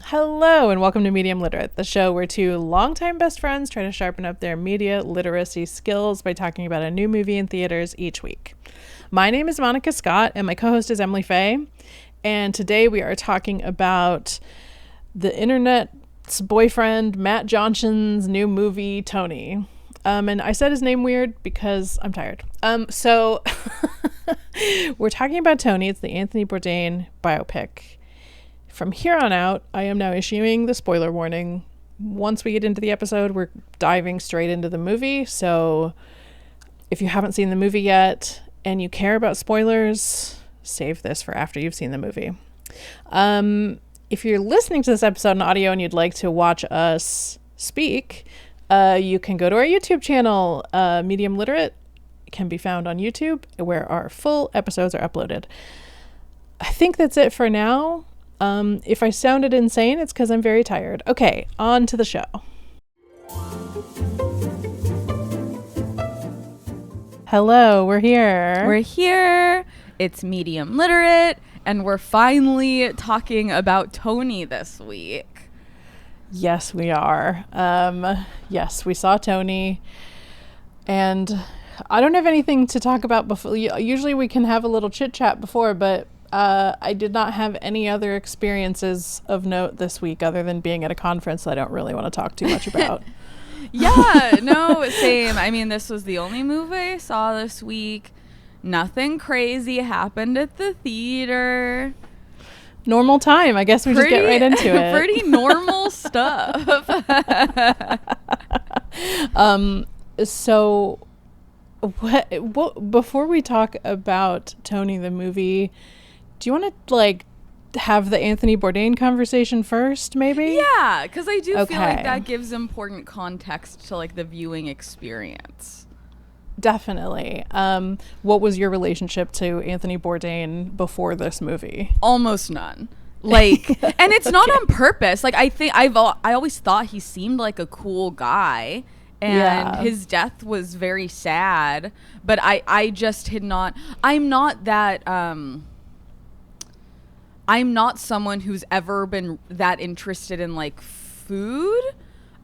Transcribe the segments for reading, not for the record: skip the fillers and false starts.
Hello and welcome to Medium Literate, the show where two longtime best friends try to sharpen up their media literacy skills by talking about a new movie in theaters each week. My name is Monika Scott and my co-host is Emily Faye, and today we are talking about the internet's boyfriend Matt Johnson's new movie Tony. And I said his name weird because I'm tired. So we're talking about Tony. It's the Anthony Bourdain biopic. From here on out, I am now issuing the spoiler warning. Once we get into the episode, we're diving straight into the movie. So if you haven't seen the movie yet and you care about spoilers, save this for after you've seen the movie. If you're listening to this episode in audio and you'd like to watch us speak, you can go to our YouTube channel. Medium Literate can be found on YouTube, where our full episodes are uploaded. I think that's it for now. If I sounded insane, it's because I'm very tired. Okay, on to the show. Hello, we're here. We're here. It's Medium Literate, and we're finally talking about Tony this week. Yes, we are. Yes, we saw Tony, and I don't have anything to talk about before. Usually we can have a little chit chat before, but I did not have any other experiences of note this week other than being at a conference that I don't really want to talk too much about. Yeah, no, same. I mean, this was the only movie I saw this week. Nothing crazy happened at the theater. Normal time. I guess we just get right into it. Pretty normal stuff. So what before we talk about Tony the movie, do you want to have the Anthony Bourdain conversation first, maybe? Yeah, because I do feel like that gives important context to the viewing experience. Definitely. What was your relationship to Anthony Bourdain before this movie? Almost none. And it's not on purpose. I always thought he seemed like a cool guy. And his death was very sad, but I just had not. I'm not that. I'm not someone who's ever been that interested in food.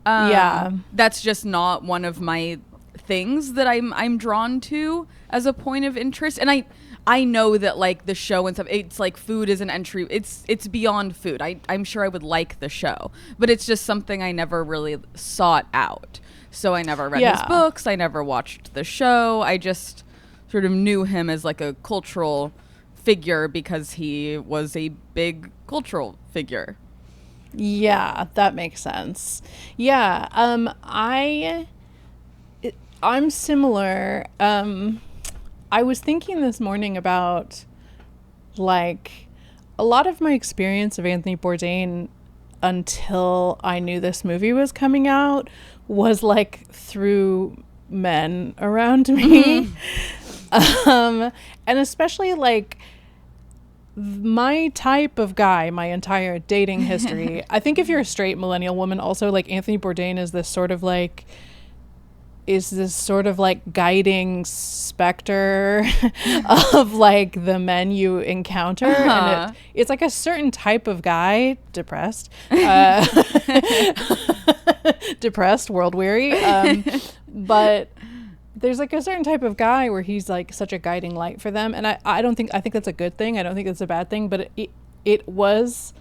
That's just not one of my things that I'm drawn to as a point of interest. And I know that the show and stuff, it's food is an entry. It's beyond food. I'm sure I would like the show, but it's just something I never really sought out. So I never read his books. I never watched the show. I just sort of knew him as a cultural figure because he was a big cultural figure. Yeah, that makes sense. Yeah, I'm similar. I was thinking this morning about a lot of my experience of Anthony Bourdain until I knew this movie was coming out was through men around me. And especially my type of guy, my entire dating history. I think if you're a straight millennial woman also, Anthony Bourdain is this sort of guiding specter of the men you encounter. And it's a certain type of guy, depressed, world weary, but there's a certain type of guy where he's such a guiding light for them, and I think that's a good thing. I don't think it's a bad thing, but it was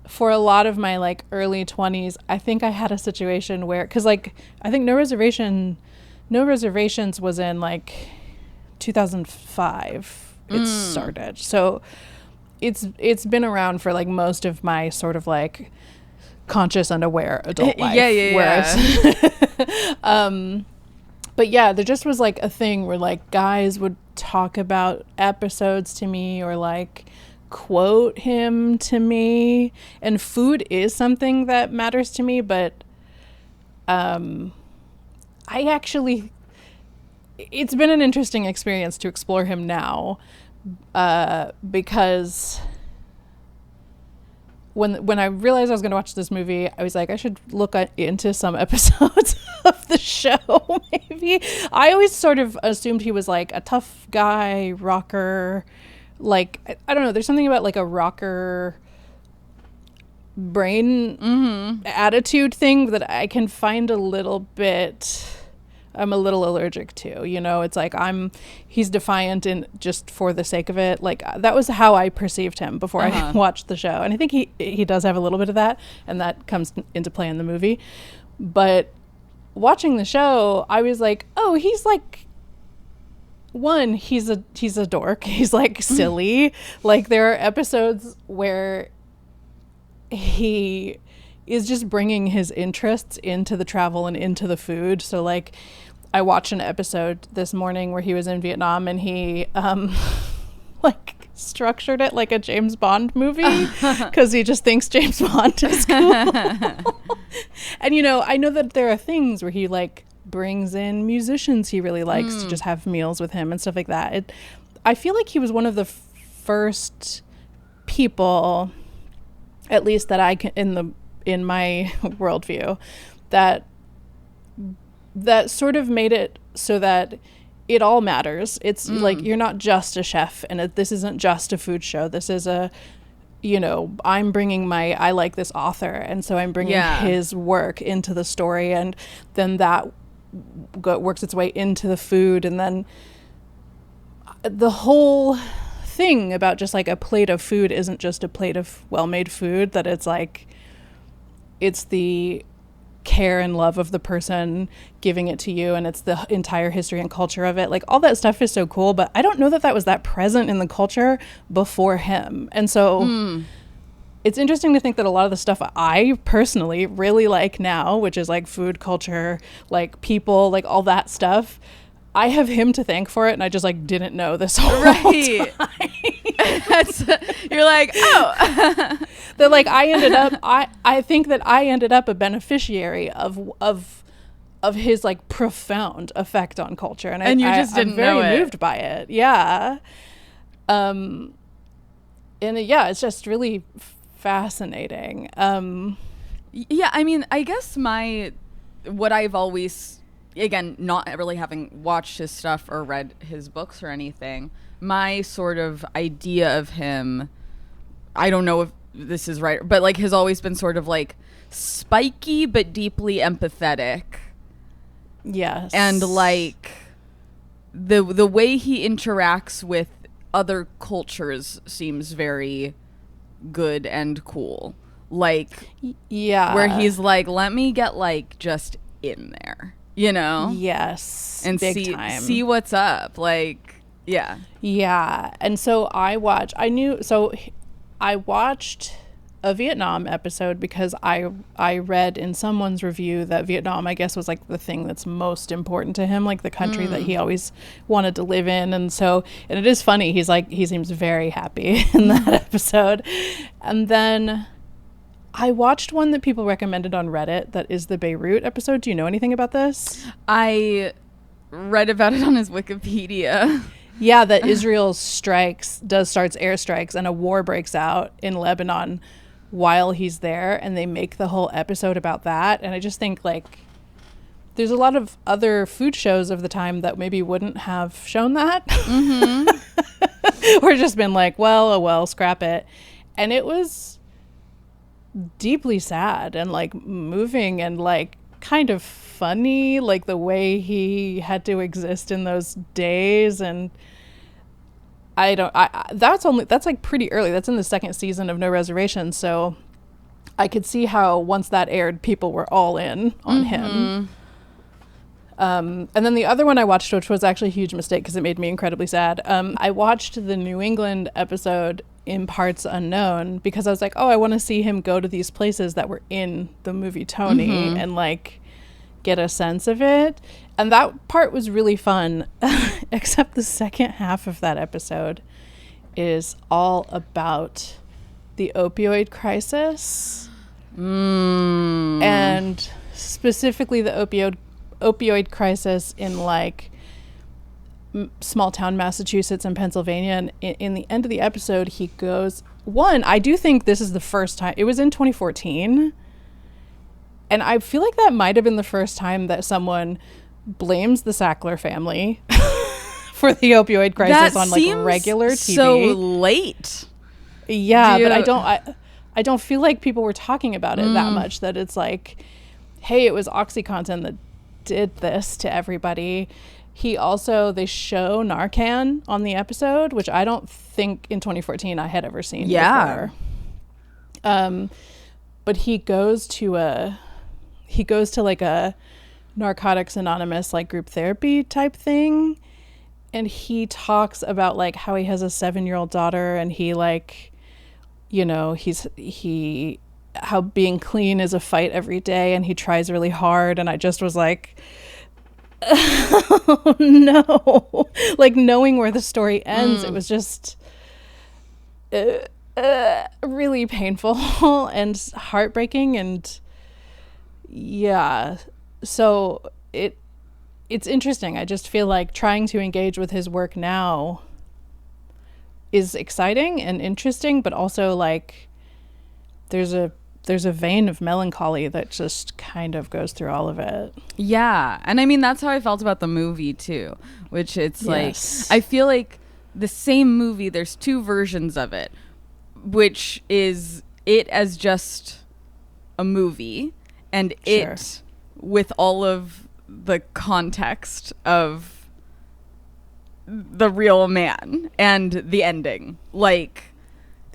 for a lot of my early 20s. I think I had a situation where, because I think No Reservations was in 2005 it started, so it's been around for most of my sort of conscious and aware adult life. Yeah. But yeah, there just was a thing where guys would talk about episodes to me or quote him to me, and food is something that matters to me, but it's been an interesting experience to explore him now, because when I realized I was going to watch this movie, I was like, I should look into some episodes of the show, maybe. I always sort of assumed he was like a tough guy, rocker, like, I don't know, there's something about like a rocker brain attitude thing that I can find a little bit, I'm a little allergic to, you know. It's like he's defiant in just for the sake of it. Like, that was how I perceived him before I watched the show, and I think he does have a little bit of that, and that comes into play in the movie. But watching the show, I was like, oh, he's like, one, he's a dork, he's like silly. Like, there are episodes where he is just bringing his interests into the travel and into the food. So like, I watched an episode this morning where he was in Vietnam, and he like structured it like a James Bond movie because he just thinks James Bond is cool. And you know, I know that there are things where he like brings in musicians he really likes to just have meals with him and stuff like that. I feel like he was one of the first people, at least that I can in my worldview, that sort of made it so that it all matters. It's like, you're not just a chef, and this isn't just a food show. This is a, you know, I'm bringing I like this author, and so I'm bringing his work into the story, and then that works its way into the food, and then the whole thing about just like a plate of food isn't just a plate of well-made food, that it's like, it's the care and love of the person giving it to you, and it's the entire history and culture of it. Like, all that stuff is so cool, but I don't know that was that present in the culture before him. And so it's interesting to think that a lot of the stuff I personally really like now, which is like food culture, like people, like all that stuff, I have him to thank for it, and I just like didn't know this whole time. You're like, oh. That like I think that I ended up a beneficiary of his like profound effect on culture, and you just didn't I'm very know it. moved by it. Yeah. And it's just really fascinating. Yeah, I mean, I guess what I've always, again, not really having watched his stuff or read his books or anything, my sort of idea of him, I don't know if this is right, but like, has always been sort of like spiky but deeply empathetic. Yes. And like the way he interacts with other cultures seems very good and cool. Like, yeah, where he's like, let me get like just in there, you know? Yes. And big time. see what's up. Like, yeah. Yeah. And so I watched a Vietnam episode because I read in someone's review that Vietnam, I guess, was like the thing that's most important to him, like the country that he always wanted to live in. And it is funny, he seems very happy in that episode. And then I watched one that people recommended on Reddit that is the Beirut episode. Do you know anything about this? I read about it on his Wikipedia. Yeah, that Israel starts airstrikes, and a war breaks out in Lebanon while he's there, and they make the whole episode about that. And I just think, like, there's a lot of other food shows of the time that maybe wouldn't have shown that. Or just been like, well, oh well, scrap it. And it was deeply sad and like moving and like kind of funny, like the way he had to exist in those days. And that's like pretty early. That's in the second season of No Reservations. So I could see how once that aired, people were all in on him. And then the other one I watched, which was actually a huge mistake because it made me incredibly sad. I watched the New England episode in parts unknown because I was like, oh, I want to see him go to these places that were in the movie Tony and like get a sense of it. And that part was really fun, except the second half of that episode is all about the opioid crisis. And specifically the opioid crisis in like small town Massachusetts and Pennsylvania. And in the end of the episode, he goes, I do think this is the first time, it was in 2014, and I feel like that might have been the first time that someone blames the Sackler family for the opioid crisis on like regular TV. So late. Yeah, but I don't feel like people were talking about it that much, that it's like, hey, it was OxyContin that did this to everybody. They show Narcan on the episode, which I don't think in 2014 I had ever seen before. But he goes to like a Narcotics Anonymous like group therapy type thing, and he talks about like how he has a 7-year-old daughter, and he like, you know, how being clean is a fight every day, and he tries really hard. And I just was like, oh, no. Like, knowing where the story ends, it was just really painful and heartbreaking. And yeah, so it's interesting. I just feel like trying to engage with his work now is exciting and interesting, but also like there's a vein of melancholy that just kind of goes through all of it. Yeah. And I mean, that's how I felt about the movie too, which it's like, I feel like the same movie, there's two versions of it, which is it as just a movie, and it with all of the context of the real man and the ending. like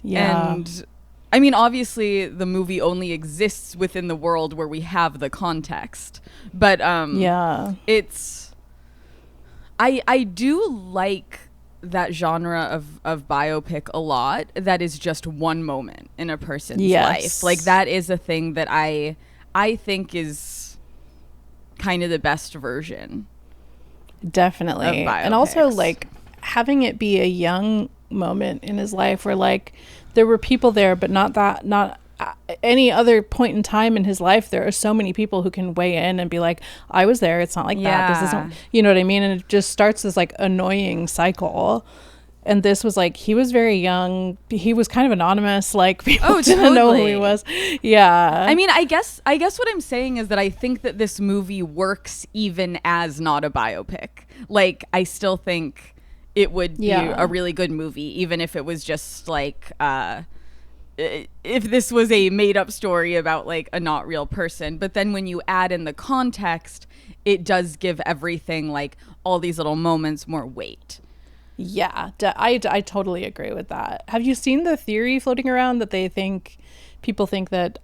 and I mean, obviously the movie only exists within the world where we have the context, but it's I do like that genre of biopic a lot, that is just one moment in a person's life. Like, that is a thing that I think is kind of the best version. Definitely. And also like having it be a young moment in his life where like there were people there, but not any other point in time in his life. There are so many people who can weigh in and be like, I was there, it's not like that, this isn't, you know what I mean? And it just starts this like annoying cycle. And this was like, he was very young, he was kind of anonymous, like people didn't know who he was. I mean, I guess what I'm saying is that I think that this movie works even as not a biopic. Like, I still think it would be a really good movie, even if it was just like if this was a made up story about like a not real person. But then when you add in the context, it does give everything, like all these little moments, more weight. I totally agree with that. Have you seen the theory floating around that people think that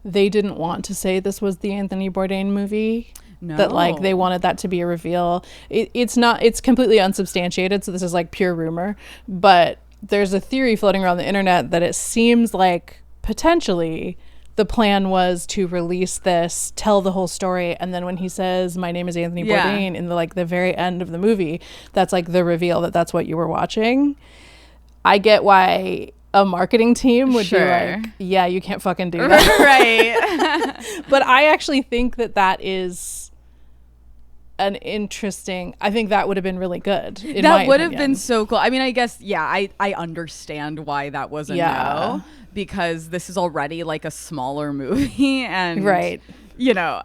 they didn't want to say this was the Anthony Bourdain movie? No. That like they wanted that to be a reveal. It's completely unsubstantiated, so this is like pure rumor, but there's a theory floating around the internet that it seems like potentially the plan was to release this, tell the whole story, and then when he says, my name is Anthony Bourdain, in the very end of the movie, that's like the reveal that that's what you were watching. I get why a marketing team would be like, yeah, you can't fucking do that. Right. But I actually think that is an interesting, I think that would have been really good. That would have been so cool. I mean, I guess, I understand why that was a no, because this is already like a smaller movie, and you know,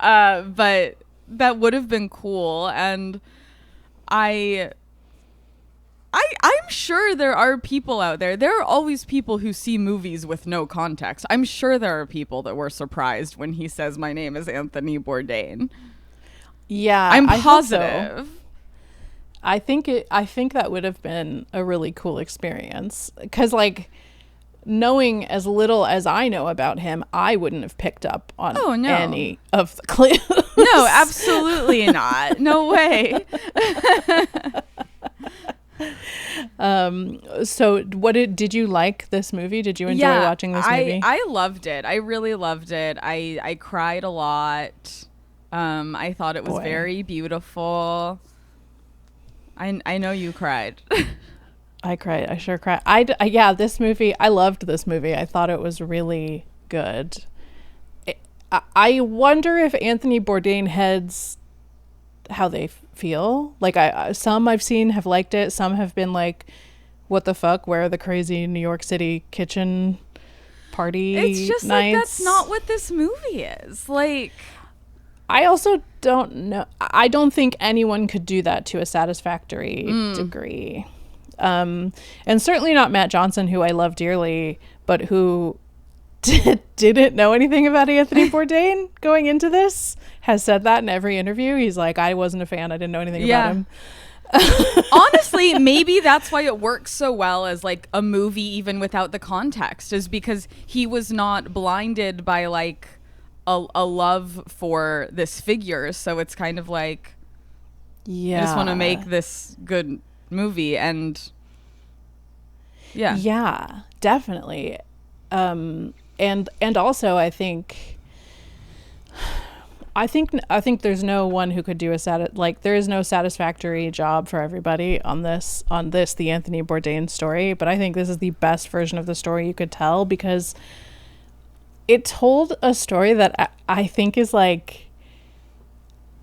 but that would have been cool. And I'm sure there are people out there. There are always people who see movies with no context. I'm sure there are people that were surprised when he says, my name is Anthony Bourdain. Yeah, I'm positive. So. I think that would have been a really cool experience, because like knowing as little as I know about him, I wouldn't have picked up on any of the clues. No, absolutely not. No way. So did you like this movie? Did you enjoy watching this movie? I loved it. I really loved it. I cried a lot. I thought it was very beautiful. I know you cried. I cried. I sure cried. This movie, I loved this movie. I thought it was really good. I wonder if Anthony Bourdain heads, how they feel. Like some I've seen have liked it. Some have been like, what the fuck? Where are the crazy New York City kitchen party nights? It's just like, that's not what this movie is. Like, I also don't know. I don't think anyone could do that to a satisfactory degree. And certainly not Matt Johnson, who I love dearly, but who didn't know anything about Anthony Bourdain going into this, has said that in every interview. He's like, I wasn't a fan. I didn't know anything about him. Honestly, maybe that's why it works so well as like a movie even without the context, is because he was not blinded by like a love for this figure. So it's kind of like, I just want to make this good movie. And yeah, definitely. And also I think there's no one who could do there is no satisfactory job for everybody on this, the Anthony Bourdain story. But I think this is the best version of the story you could tell, because it told a story that I think is like,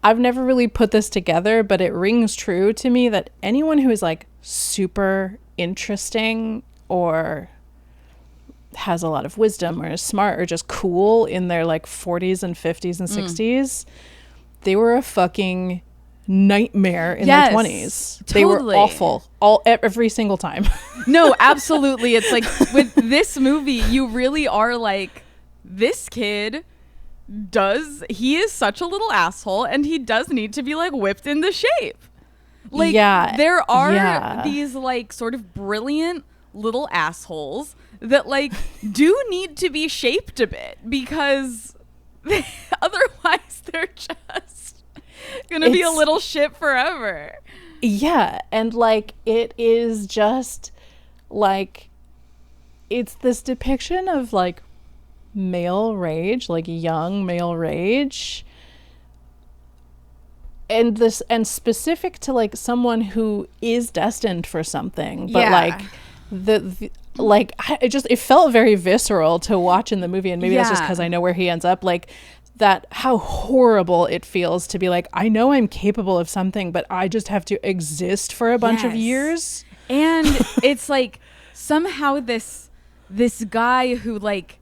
I've never really put this together, but it rings true to me that anyone who is like super interesting or has a lot of wisdom or is smart or just cool in their like 40s and 50s and 60s, they were a fucking nightmare in their 20s. Totally. They were awful every single time. No, absolutely. It's like with this movie, you really are like, this kid he is such a little asshole, and he does need to be like whipped into shape. Like, there are these like sort of brilliant little assholes that like do need to be shaped a bit, because otherwise they're just gonna be a little shit forever. Yeah, and like it is just like, it's this depiction of like male rage, like young male rage, and specific to like someone who is destined for something, but like it felt very visceral to watch in the movie, and maybe that's just because I know where he ends up, like that, how horrible it feels to be like, I know I'm capable of something, but I just have to exist for a bunch of years. And it's like somehow this guy who like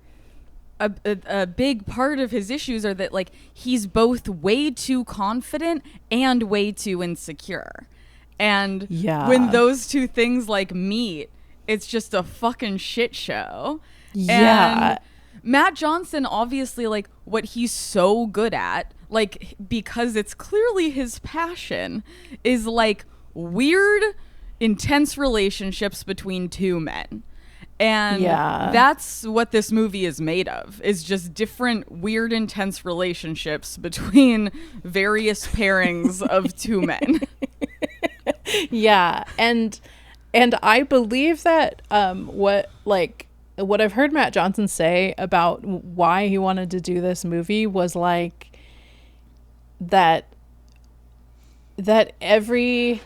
a big part of his issues are that like he's both way too confident and way too insecure, and when those two things like meet, it's just a fucking shit show. And Matt Johnson, obviously, like what he's so good at, like because it's clearly his passion, is like weird, intense relationships between two men. And that's what this movie is made of, is just different weird, intense relationships between various pairings of two men. Yeah. And I believe that what I've heard Matt Johnson say about why he wanted to do this movie was like that he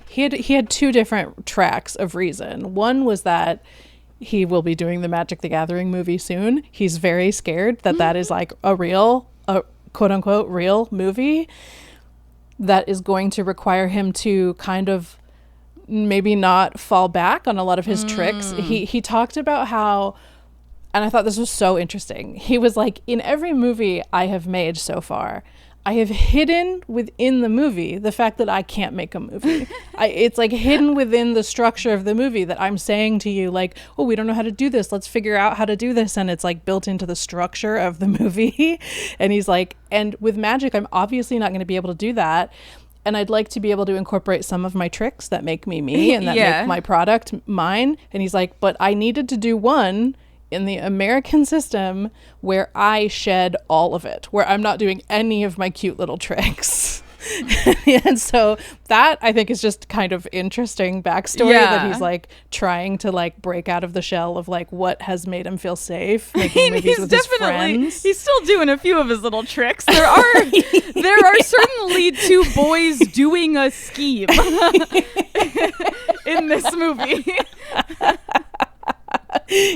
had two different tracks of reason. One was that he will be doing the Magic the Gathering movie soon. He's very scared that is like a quote unquote real movie that is going to require him to kind of maybe not fall back on a lot of his tricks. He talked about how, and I thought this was so interesting. He was like, in every movie I have made so far, I have hidden within the movie the fact that I can't make a movie. It's like hidden within the structure of the movie that I'm saying to you, like, oh, we don't know how to do this. Let's figure out how to do this. And it's like built into the structure of the movie. And he's like, and with magic, I'm obviously not going to be able to do that. And I'd like to be able to incorporate some of my tricks that make me me and that make my product mine. And he's like, but I needed to do one in the American system where I shed all of it, where I'm not doing any of my cute little tricks. And so that, I think, is just kind of interesting backstory that he's like trying to like break out of the shell of like what has made him feel safe making movies with his friends. He's still doing a few of his little tricks. There are certainly two boys doing a scheme in this movie.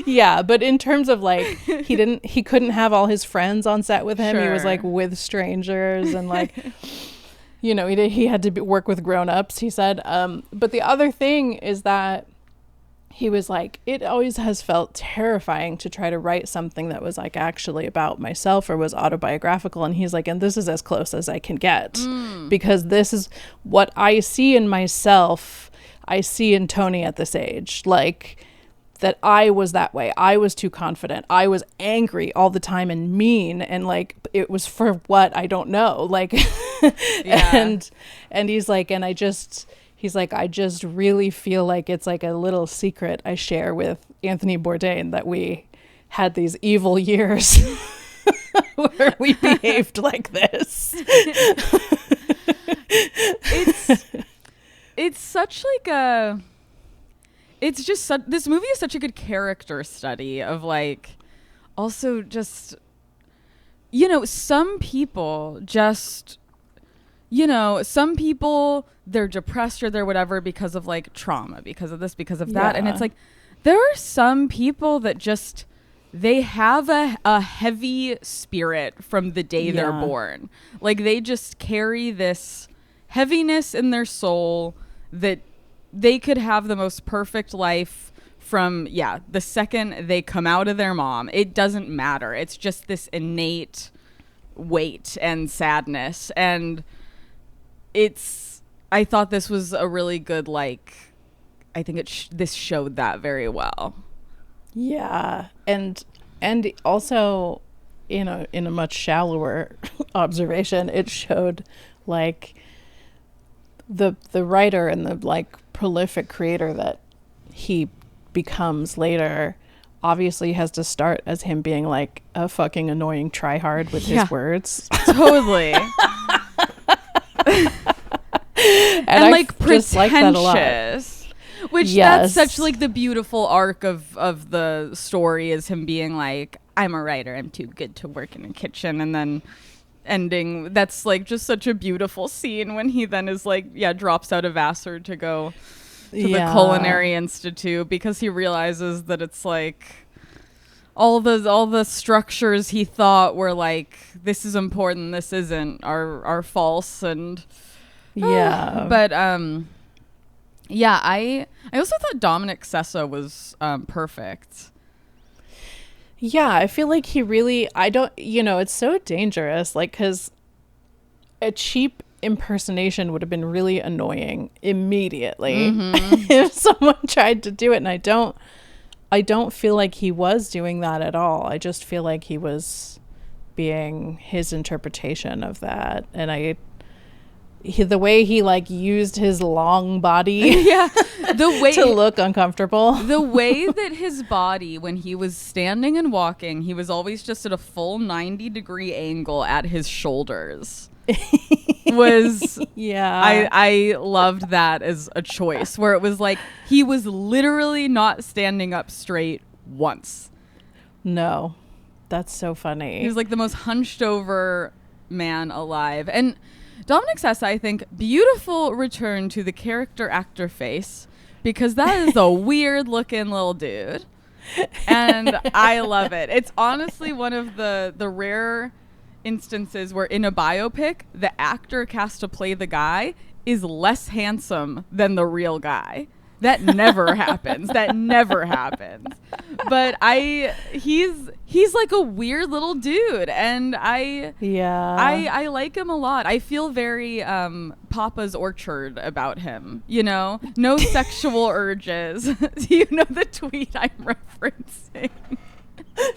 Yeah, but in terms of like he couldn't have all his friends on set with him. He was like with strangers, and like you know, he had to work with grown-ups, he said. But the other thing is that he was like, it always has felt terrifying to try to write something that was like actually about myself or was autobiographical. And he's like, and this is as close as I can get, because this is what I see in myself. I see in Tony at this age, like that I was that way. I was too confident. I was angry all the time and mean. And like, it was for what? I don't know. Like, and he's like, and he's like, I just really feel like it's like a little secret I share with Anthony Bourdain that we had these evil years where we behaved like this. It's such like a, it's just this movie is such a good character study of like, also just, you know, some people just, you know, some people, they're depressed or they're whatever because of like trauma, because of this, because of that. And it's like, there are some people that just, they have a heavy spirit from the day they're born. Like they just carry this heaviness in their soul that they could have the most perfect life from, the second they come out of their mom. It doesn't matter. It's just this innate weight and sadness. And I thought this was a really good, like, I think this showed that very well. Yeah. And also, you know, in a much shallower observation, it showed like the writer and the like prolific creator that he becomes later obviously has to start as him being like a fucking annoying tryhard with his words. Totally. and like pretentious. Like that a lot. Which that's such like the beautiful arc of the story is him being like, I'm a writer, I'm too good to work in a kitchen, and then ending, that's like just such a beautiful scene when he then is like, drops out of Vassar to go to the Culinary Institute because he realizes that it's like all the structures he thought were like, this is important, this isn't, are false. And but I also thought Dominic Sessa was perfect. Yeah, I feel like he really, it's so dangerous, like, because a cheap impersonation would have been really annoying immediately if someone tried to do it. And I don't feel like he was doing that at all. I just feel like he was being his interpretation of that. And the way he like used his long body the way to look uncomfortable, the way that his body, when he was standing and walking, he was always just at a full 90-degree angle at his shoulders was I loved that as a choice, where it was like he was literally not standing up straight once. No, that's so funny. He was like the most hunched over man alive. And Dominic Sessa, I think, beautiful return to the character actor face, because that is a weird looking little dude. And I love it. It's honestly one of the rare instances where in a biopic, the actor cast to play the guy is less handsome than the real guy. That never happens. That never happens. But he's like a weird little dude, and I like him a lot. I feel very Papa's Orchard about him, you know? No sexual urges. Do you know the tweet I'm referencing?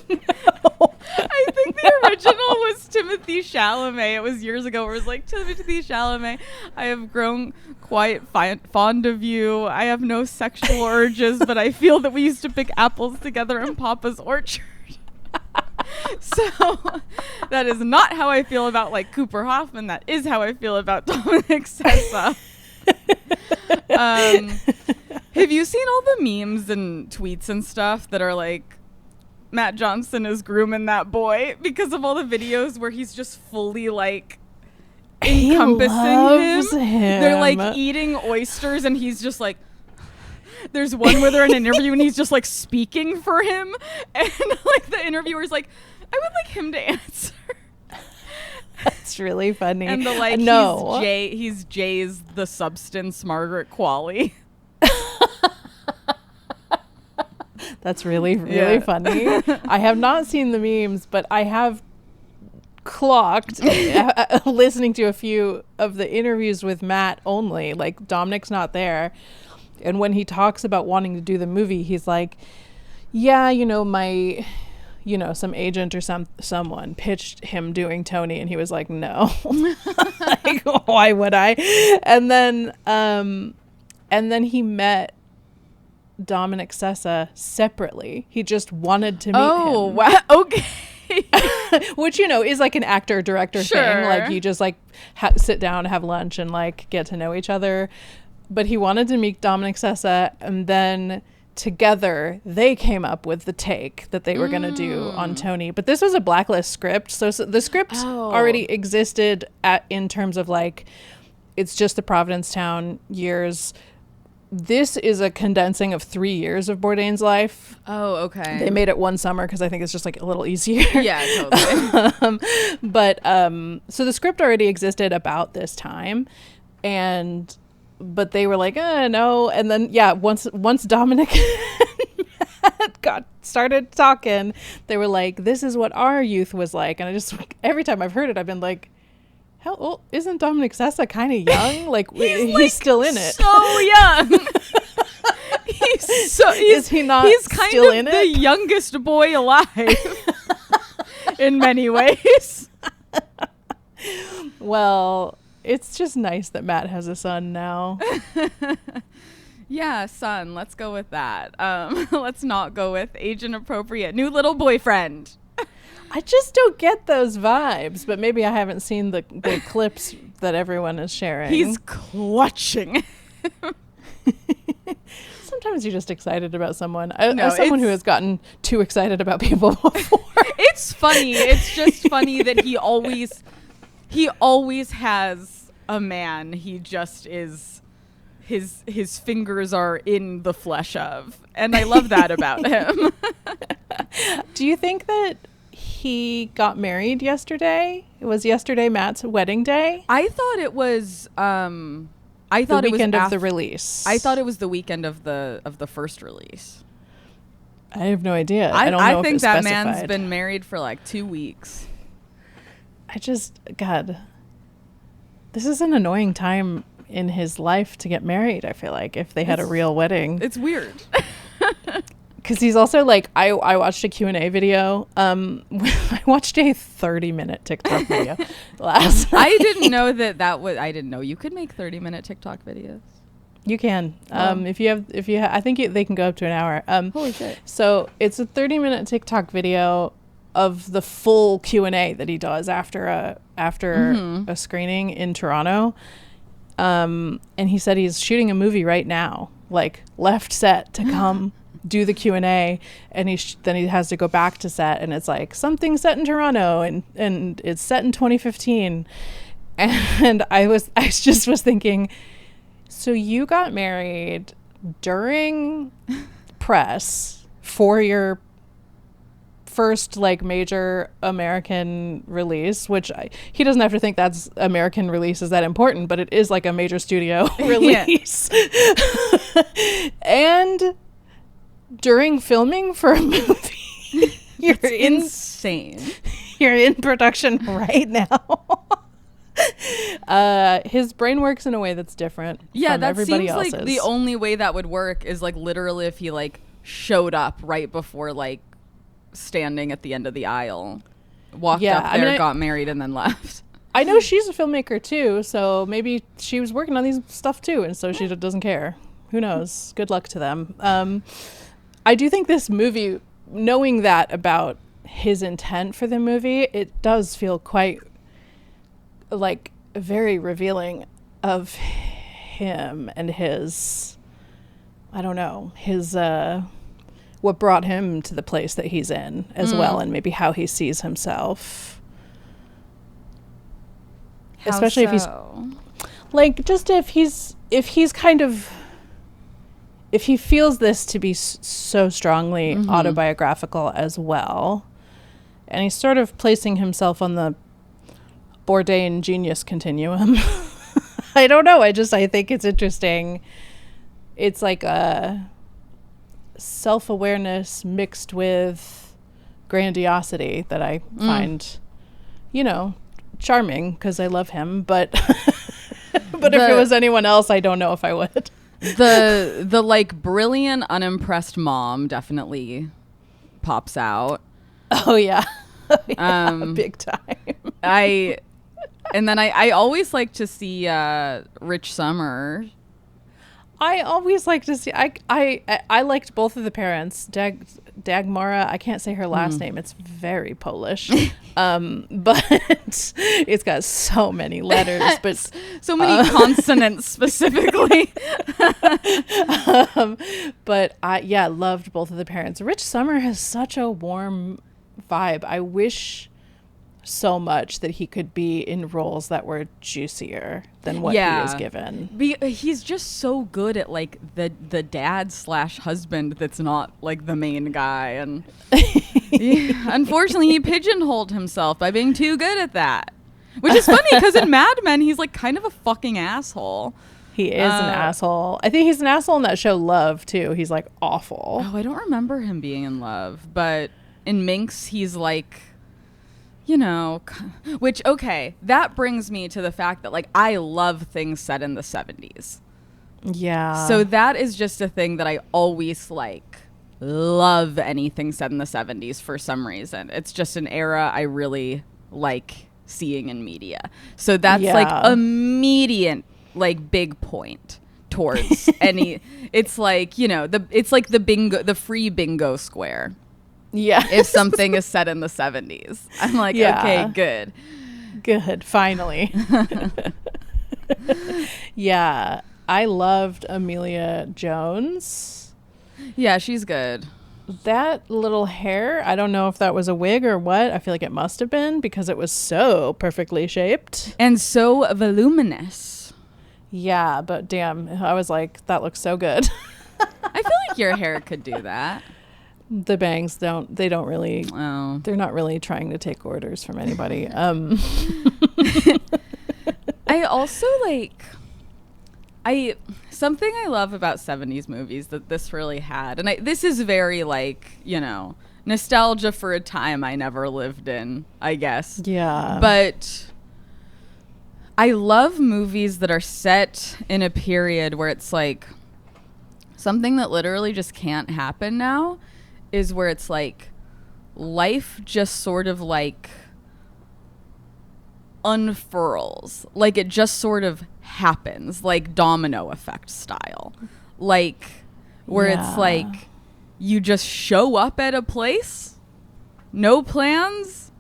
No. I think the original was Timothy Chalamet. It was years ago where it was like, Timothy Chalamet, I have grown quite fond of you. I have no sexual urges, but I feel that we used to pick apples together in Papa's Orchard. So that is not how I feel about like Cooper Hoffman. That is how I feel about Dominic Sessa. Have you seen all the memes and tweets and stuff that are like, Matt Johnson is grooming that boy, because of all the videos where he's just fully like encompassing him. They're like eating oysters and he's just like, there's one where they're in an interview and he's just like speaking for him, and like the interviewer's like, I would like him to answer. That's really funny. And the like, he's Jay's The Substance Margaret Qualley. That's really, really funny. I have not seen the memes, but I have clocked listening to a few of the interviews with Matt only. Like, Dominic's not there. And when he talks about wanting to do the movie, he's like, yeah, some agent or someone pitched him doing Tony, and he was like, no. Like, why would I? And then he met Dominic Sessa separately. He just wanted to meet him. Oh, wow. Okay. Which, is like an actor director thing. Like, you just like sit down, have lunch, and like get to know each other. But he wanted to meet Dominic Sessa, and then together they came up with the take that they were going to do on Tony. But this was a Blacklist script, so the script already existed in terms of like, it's just the Provincetown years. This is a condensing of 3 years of Bourdain's life. Oh, okay. They made it one summer because I think it's just like a little easier. Yeah, totally. So the script already existed about this time, but they were like, no. And then, once Dominic and Matt started talking, they were like, this is what our youth was like. And I just, every time I've heard it, I've been like, how old isn't Dominic Sessa kind of young? Like, he's still in it. So young. Is he not he's kind still of in the it? youngest boy alive in many ways. Well, it's just nice that Matt has a son now. Yeah, son. Let's go with that. Let's not go with age inappropriate new little boyfriend. I just don't get those vibes, but maybe I haven't seen the clips that everyone is sharing. He's clutching. Sometimes you're just excited about someone. As someone who has gotten too excited about people before. It's funny. It's just funny that he always has a man. He just is, his fingers are in the flesh of. And I love that about him. Do you think that he got married yesterday? Was yesterday Matt's wedding day? I thought it was the weekend of the release. I thought it was the weekend of the first release. I have no idea. I don't know. I think if that specified. man's been married for like 2 weeks. God, this is an annoying time in his life to get married. I feel like if they had a real wedding, it's weird. Because he's also like, I watched a Q&A video. I watched a 30-minute TikTok video last night. I didn't know I didn't know you could make 30-minute TikTok videos. You can. If you have, I think they can go up to an hour. Holy shit. So it's a 30-minute TikTok video of the full Q&A that he does after a screening in Toronto. And he said he's shooting a movie right now, like left set to come do the Q&A, and then he has to go back to set, and it's like something set in Toronto, and it's set in 2015. And I just was thinking, so you got married during press for your first like major American release, which he doesn't have to think that's American release is that important, but it is like a major studio release. And during filming for a movie, you're insane. You're in production right now. His brain works in a way that's different from everybody else's. Like the only way that would work is like literally if he like showed up right before like standing at the end of the aisle, walked up there, got married, and then left. I know she's a filmmaker too, so maybe she was working on these stuff too, and so she doesn't care. Who knows? Good luck to them. I do think this movie, knowing that about his intent for the movie, it does feel quite like very revealing of him and his, I don't know, his what brought him to the place that he's in as well, and maybe how he sees himself. Especially if he's like, just if he's kind of, if he feels this to be so strongly autobiographical as well, and he's sort of placing himself on the Bourdain genius continuum. I don't know. I think it's interesting. It's like self-awareness mixed with grandiosity that I find, charming because I love him. But but if it was anyone else, I don't know if I would. The like brilliant, unimpressed mom definitely pops out. Oh yeah, big time. I always like to see Rich Summer. I always like to see. I liked both of the parents. Dagmara. I can't say her last name. It's very Polish, but it's got so many letters, but so many consonants specifically. But I loved both of the parents. Rich Summer has such a warm vibe. I wish so much that he could be in roles that were juicier than what he is given. He's just so good at like the dad / husband that's not like the main guy, and unfortunately he pigeonholed himself by being too good at that, which is funny because in Mad Men he's like kind of a fucking asshole. He is an asshole. I think he's an asshole in that show Love too. He's like awful. Oh, I don't remember him being in Love, but in Minx he's like, which, okay, that brings me to the fact that, like, I love things set in the 70s. Yeah. So that is just a thing that I always, like, love anything set in the 70s for some reason. It's just an era I really like seeing in media. So that's, like, immediate, like, big point towards any... It's like, it's like the free bingo square. Yeah. If something is set in the 70s. I'm like, okay, good. Finally. Yeah. I loved Amelia Jones. Yeah, she's good. That little hair, I don't know if that was a wig or what. I feel like it must have been because it was so perfectly shaped. And so voluminous. Yeah, but damn, I was like, that looks so good. I feel like your hair could do that. The bangs don't really, they're not really trying to take orders from anybody. I also something I love about 70s movies that this really had, and this is very like, nostalgia for a time I never lived in, I guess. Yeah. But I love movies that are set in a period where it's like something that literally just can't happen now. Is where it's like life just sort of like unfurls, like it just sort of happens, like domino effect style, like where it's like you just show up at a place, no plans,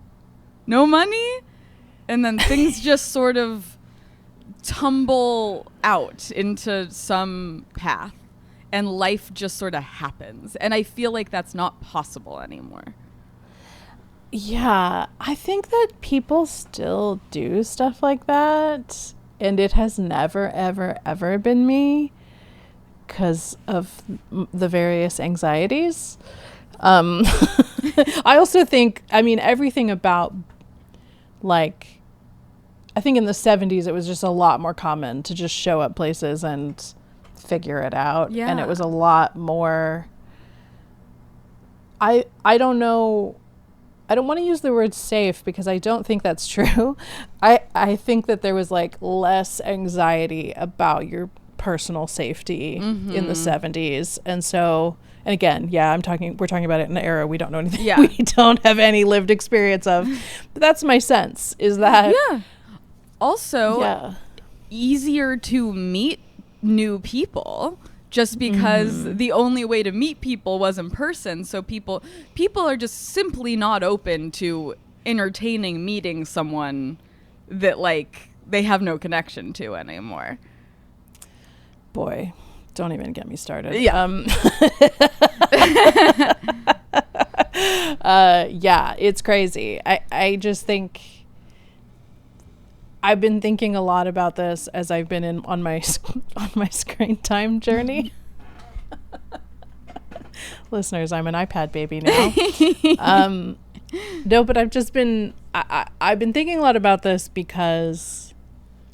no money, and then things just sort of tumble out into some path. And life just sort of happens. And I feel like that's not possible anymore. Yeah, I think that people still do stuff like that. And it has never, ever, ever been me because of the various anxieties. I also think, everything about, like, I think in the 70s, it was just a lot more common to just show up places and figure it out. Yeah. And it was a lot more, I don't know, I don't want to use the word safe because I don't think that's true. I think that there was like less anxiety about your personal safety in the 70s. And so, and again, we're talking about it in an era we don't know anything. Yeah. We don't have any lived experience of. But that's my sense, is that also easier to meet new people just because the only way to meet people was in person. So people are just simply not open to entertaining meeting someone that like they have no connection to anymore. Boy, don't even get me started. It's crazy. I just think I've been thinking a lot about this as I've been on my screen time journey. Listeners, I'm an iPad baby now. No, but I've just been I've been thinking a lot about this because,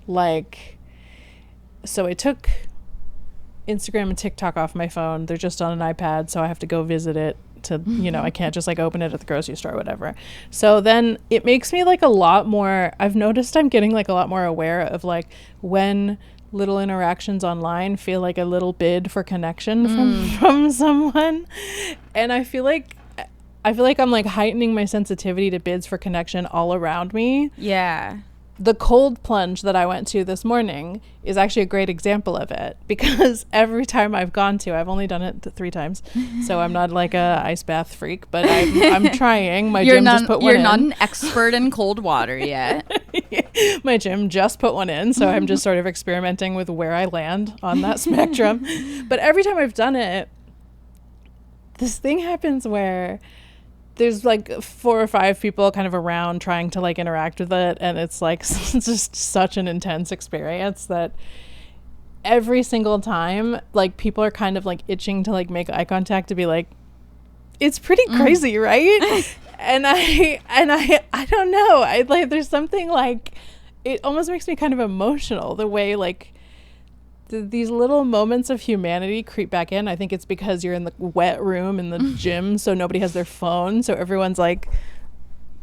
like, so I took Instagram and TikTok off my phone. They're just on an iPad, so I have to go visit it to, I can't just like open it at the grocery store or whatever. So then it makes me like a lot more, I've noticed I'm getting like a lot more aware of like when little interactions online feel like a little bid for connection from someone. And I feel like I'm like heightening my sensitivity to bids for connection all around me. Yeah. The cold plunge that I went to this morning is actually a great example of it, because every time I've gone to, I've only done it 3 times, so I'm not like a ice bath freak, but I'm trying. My gym just put one in. You're not an expert in cold water yet. My gym just put one in, so I'm just sort of experimenting with where I land on that spectrum. But every time I've done it, this thing happens where there's like 4 or 5 people kind of around trying to like interact with it, and it's like it's just such an intense experience that every single time like people are kind of like itching to like make eye contact, to be like, it's pretty crazy, right? and I don't know, I like, there's something like, it almost makes me kind of emotional the way like these little moments of humanity creep back in. I think it's because you're in the wet room in the gym, so nobody has their phone, so everyone's like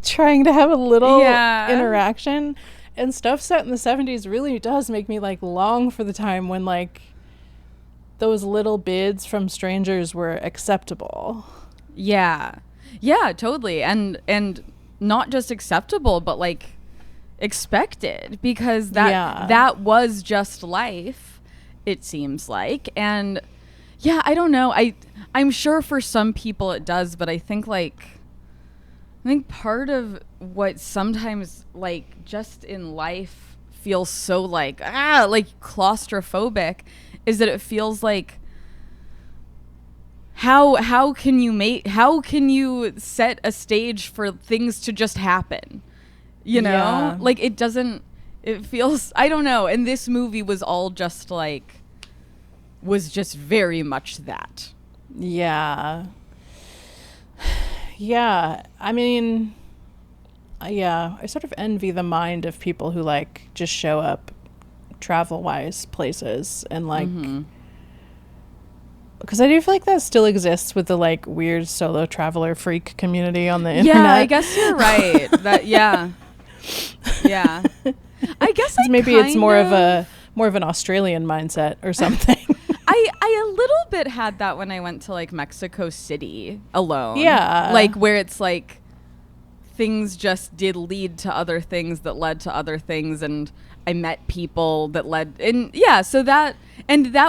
trying to have a little interaction. And stuff set in the 70s really does make me like long for the time when like those little bids from strangers were acceptable. Yeah, totally. And not just acceptable, but like expected, because that was just life, it seems like. And yeah, I don't know, I'm sure for some people it does, but I think part of what sometimes like just in life feels so like claustrophobic is that it feels like, how can you set a stage for things to just happen, like it feels, I don't know. And this movie was just very much that. Yeah. I mean, I sort of envy the mind of people who like just show up travel-wise places and like, because I do feel like that still exists with the like weird solo traveler freak community on the internet. Yeah, I guess you're right. Yeah. I guess maybe it's more of an Australian mindset or something. I a little bit had that when I went to like Mexico City alone. Yeah. Like where it's like things just did lead to other things that led to other things, and I met people that led, and so that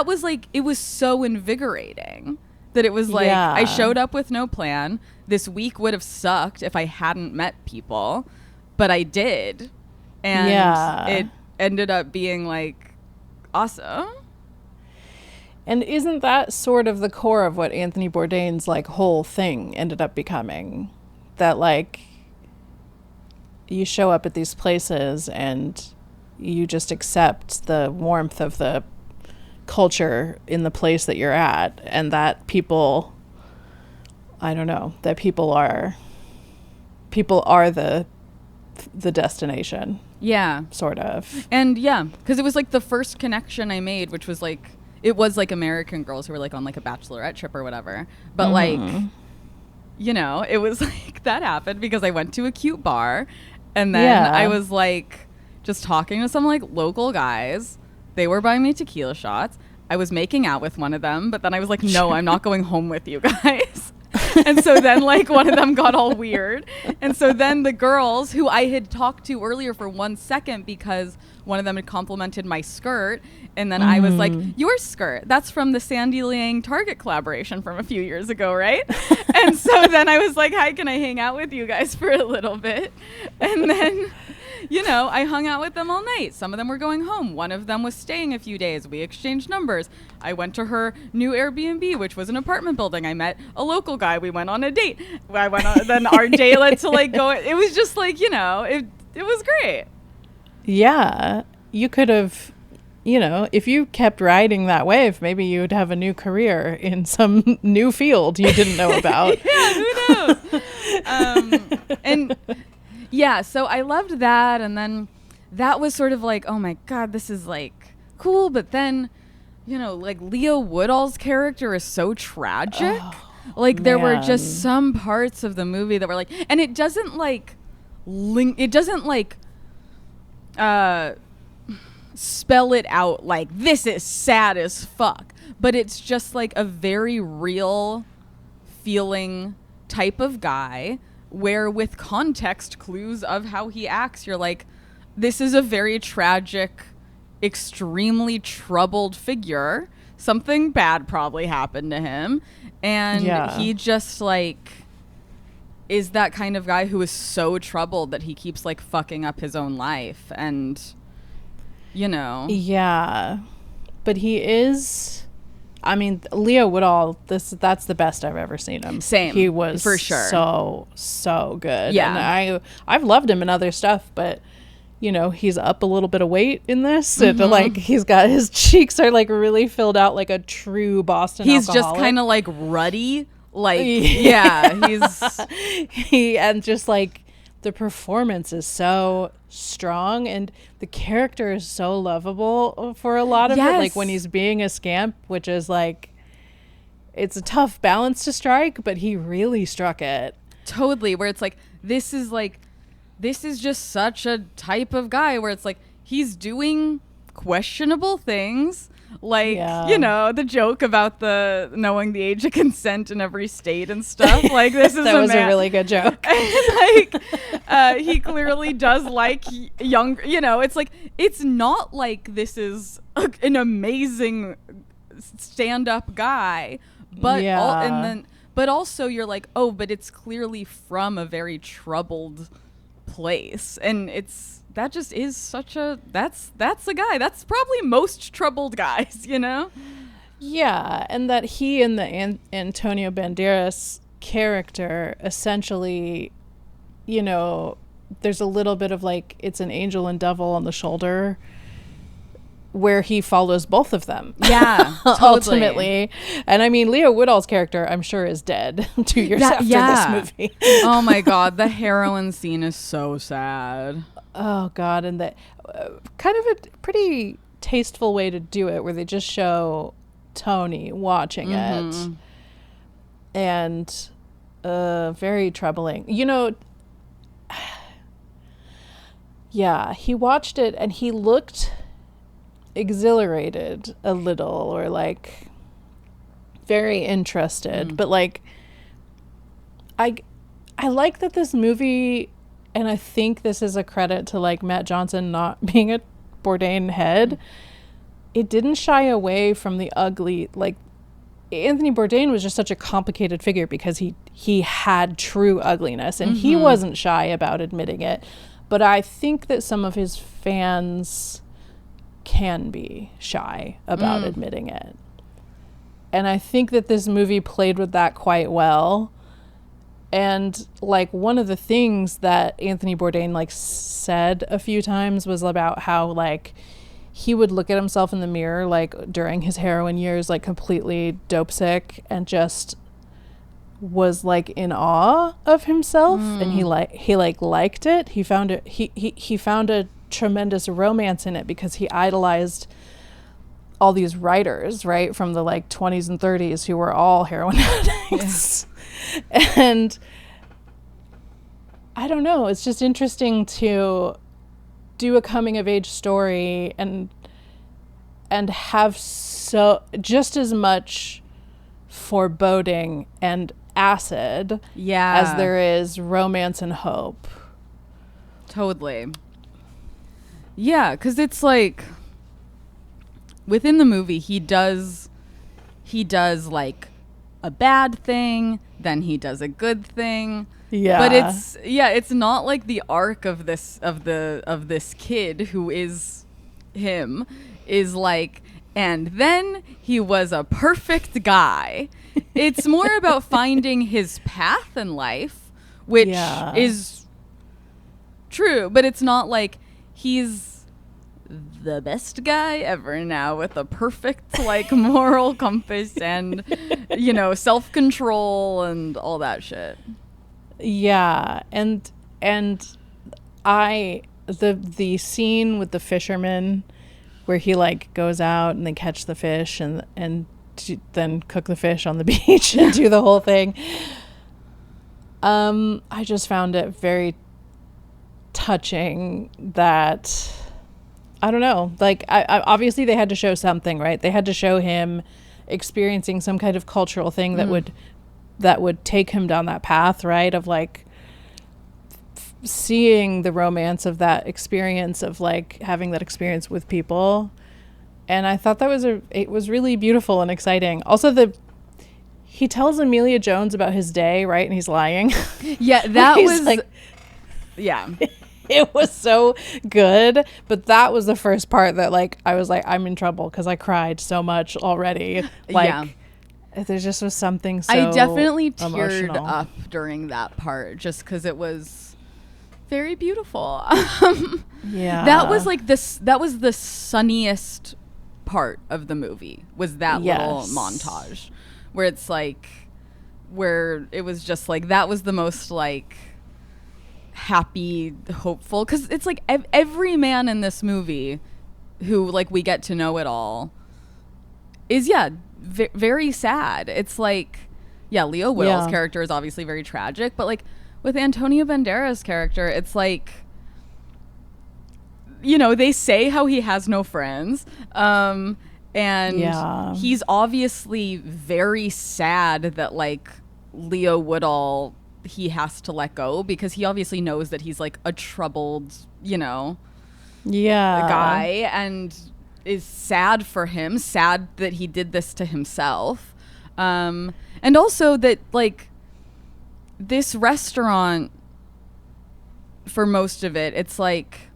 was like, it was so invigorating that it was like, I showed up with no plan. This week would have sucked if I hadn't met people, but I did. And it ended up being like awesome. And isn't that sort of the core of what Anthony Bourdain's like whole thing ended up becoming? That like you show up at these places and you just accept the warmth of the culture in the place that you're at, and that people are the destination. Yeah. Sort of. And because it was like the first connection I made, which was like, it was like American girls who were like on like a bachelorette trip or whatever. But like, it was like that happened because I went to a cute bar, and then I was like just talking to some like local guys. They were buying me tequila shots. I was making out with one of them, but then I was like, no, I'm not going home with you guys. And so then like one of them got all weird. And so then the girls who I had talked to earlier for 1 second, because one of them had complimented my skirt, and then I was like, your skirt, that's from the Sandy Liang Target collaboration from a few years ago, right? And so then I was like, hi, can I hang out with you guys for a little bit? And then I hung out with them all night. Some of them were going home. One of them was staying a few days. We exchanged numbers. I went to her new Airbnb, which was an apartment building. I met a local guy. We went on a date. Then our day led to like go. It was just like, it was great. Yeah. You could have, if you kept riding that wave, maybe you'd have a new career in some new field you didn't know about. Yeah, who knows? And yeah, so I loved that. And then that was sort of like, oh my God, this is like cool. But then, you know, like Leo Woodall's character is so tragic. Like there were just some parts of the movie that were like, and it doesn't like spell it out like this is sad as fuck, but it's just like a very real feeling type of guy where with context clues of how he acts, you're like, this is a very tragic, extremely troubled figure. Something bad probably happened to him. And he just like is that kind of guy who is so troubled that he keeps like fucking up his own life. And, you know. Yeah. But he is, I mean, Leo Woodall, that's the best I've ever seen him. Same. He was for sure. So good. Yeah. And I've loved him in other stuff, but you know, he's up a little bit of weight in this. And like he's got his cheeks are like really filled out like a true Boston alcoholic. Just kind of like ruddy. Like and just like the performance is so strong and the character is so lovable for a lot of it. Like when he's being a scamp, which is like, it's a tough balance to strike, but he really struck it. Totally. Where it's like, this is just such a type of guy where it's like, he's doing questionable things. Like, you know, the joke about the knowing the age of consent in every state and stuff. Like, this is that was a really good joke. Like, he clearly does like young, you know, it's like, it's not like this is an amazing stand-up guy, but but also you're like, oh, but it's clearly from a very troubled place, and that just is such a that's a guy that's probably most troubled guys, you know. And that he and the Antonio Banderas character essentially, you know, there's a little bit of like it's an angel and devil on the shoulder where he follows both of them. Ultimately. And I mean, Leo Woodall's character, I'm sure, is dead 2 years after this movie. Oh my God. The heroin scene is so sad. Oh God. And that kind of a pretty tasteful way to do it where they just show Tony watching it. And very troubling. You know, he watched it and he looked exhilarated a little or like very interested, but like I like that this movie, and I think this is a credit to like Matt Johnson not being a Bourdain head, it didn't shy away from the ugly. Like Anthony Bourdain was just such a complicated figure because he had true ugliness and he wasn't shy about admitting it, but I think that some of his fans can be shy about admitting it. And I think that this movie played with that quite well. And like one of the things that Anthony Bourdain like said a few times was about how like he would look at himself in the mirror like during his heroin years, like completely dope sick, and just was like in awe of himself. And he liked it. He found it he found a tremendous romance in it because he idolized all these writers, right, from the like 20s and 30s who were all heroin addicts. And I don't know, it's just interesting to do a coming of age story and have so just as much foreboding and acid as there is romance and hope. Totally. Yeah, because it's like within the movie he does like a bad thing, then he does a good thing. But it's not like the arc of this kid who is him is like, and then he was a perfect guy. It's more about finding his path in life, which is true, but it's not like he's the best guy ever now with a perfect like moral compass and, you know, self-control and all that shit. And the scene with the fisherman where he like goes out and they catch the fish and then cook the fish on the beach and do the whole thing. I just found it very touching that, I don't know, like I obviously they had to show something, right? They had to show him experiencing some kind of cultural thing that would take him down that path, right? Of like seeing the romance of that experience, of like having that experience with people. And I thought it was really beautiful and exciting. Also, he tells Emilia Jones about his day, right? And he's lying. Yeah, that was like, yeah. It was so good, but that was the first part that like I was like, I'm in trouble because I cried so much already. Like, yeah. There just was something so I definitely teared emotional. up during that part just because it was very beautiful. Yeah, that was like this. That was the sunniest part of the movie. Was that little montage where it's like, where it was just like that was the most like happy, hopeful, because it's like every man in this movie who like we get to know it all is very sad. It's like Leo Whittle's character is obviously very tragic, but like with Antonio Banderas' character, it's like, you know, they say how he has no friends, and he's obviously very sad that like Leo Woodall he has to let go, because he obviously knows that he's like a troubled, you know, guy, and is sad for him, sad that he did this to himself, and also that like this restaurant, for most of it, it's like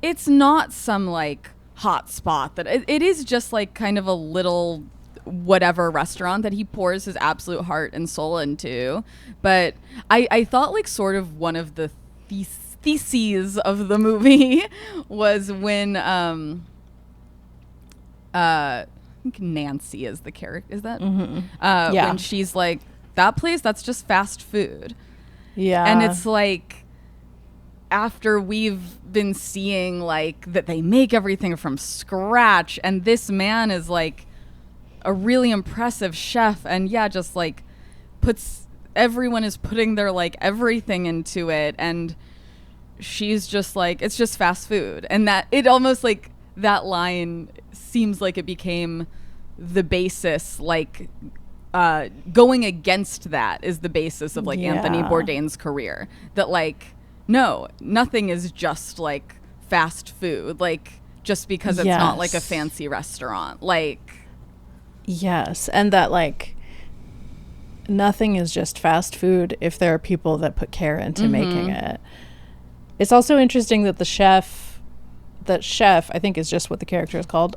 it's not some like hot spot, that it is just like kind of a little whatever restaurant that he pours his absolute heart and soul into. But I thought like sort of one of the theses of the movie was when I think Nancy is the character, is that when she's like, that place, that's just fast food. And it's like, after we've been seeing like that they make everything from scratch, and this man is like a really impressive chef, and just like everyone is putting their like everything into it, and she's just like, it's just fast food. And that it almost like that line seems like it became the basis, like going against that is the basis of like Anthony Bourdain's career, that like no, nothing is just like fast food, like just because it's not like a fancy restaurant, like and that like nothing is just fast food if there are people that put care into making it. It's also interesting that chef I think is just what the character is called,